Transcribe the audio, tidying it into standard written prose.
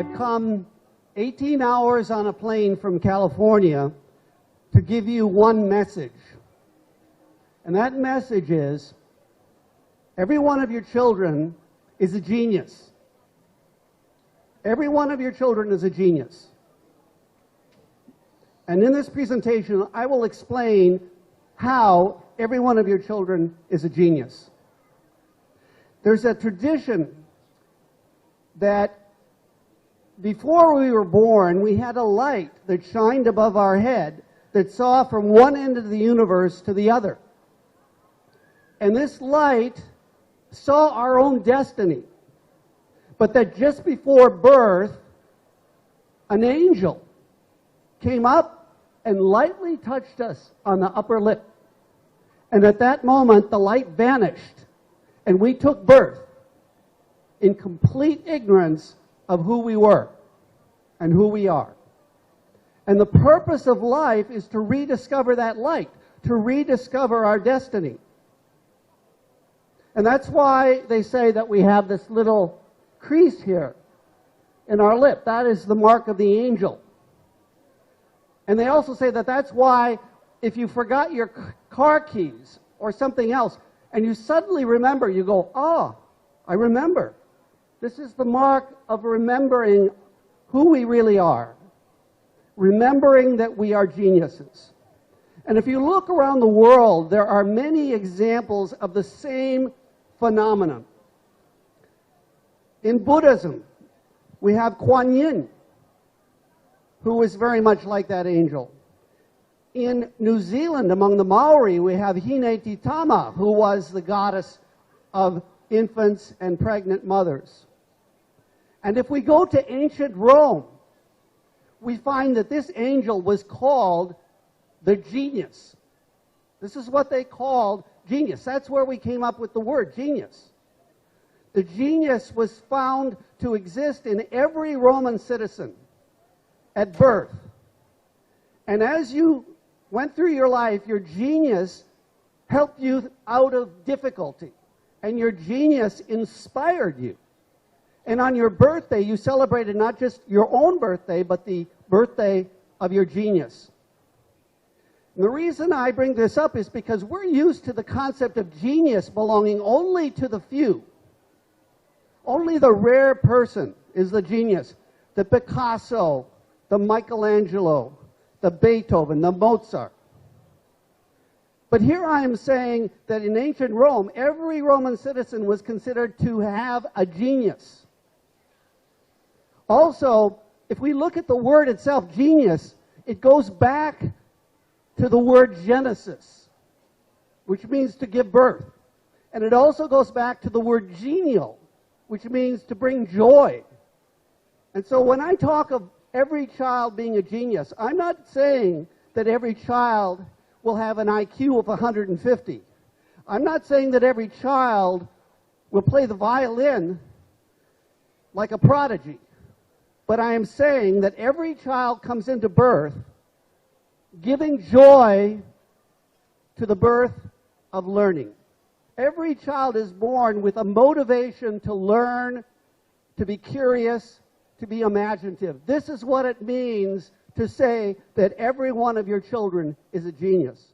I've come 18 hours on a plane from California to give you one message. And that message is, every one of your children is a genius. Every one of your children is a genius. And in this presentation, I will explain how every one of your children is a genius. There's a tradition that before we were born, we had a light that shined above our head that saw from one end of the universe to the other. And this light saw our own destiny. But that just before birth, an angel came up and lightly touched us on the upper lip. And at that moment, the light vanished, and we took birth in complete ignorance of who we were and who we are. And the purpose of life is to rediscover that light, to rediscover our destiny. And that's why they say that we have this little crease here in our lip. That is the mark of the angel. And they also say that that's why if you forgot your car keys or something else, and you suddenly remember, you go, oh, I remember. This is the mark of remembering who we really are. Remembering that we are geniuses. And if you look around the world, there are many examples of the same phenomenon. In Buddhism, we have Kuan Yin, who is very much like that angel. In New Zealand, among the Maori, we have Hinetitama, who was the goddess of infants and pregnant mothers. And if we go to ancient Rome, we find that this angel was called the genius. This is what they called genius. That's where we came up with the word genius. The genius was found to exist in every Roman citizen at birth. And as you went through your life, your genius helped you out of difficulty. And your genius inspired you. And on your birthday, you celebrated not just your own birthday, but the birthday of your genius. And the reason I bring this up is because we're used to the concept of genius belonging only to the few. Only the rare person is the genius. The Picasso, the Michelangelo, the Beethoven, the Mozart. But here I am saying that in ancient Rome, every Roman citizen was considered to have a genius. Also, if we look at the word itself, genius, it goes back to the word Genesis, which means to give birth. And it also goes back to the word genial, which means to bring joy. And so when I talk of every child being a genius, I'm not saying that every child will have an IQ of 150. I'm not saying that every child will play the violin like a prodigy. But I am saying that every child comes into birth giving joy to the birth of learning. Every child is born with a motivation to learn, to be curious, to be imaginative. This is what it means to say that every one of your children is a genius.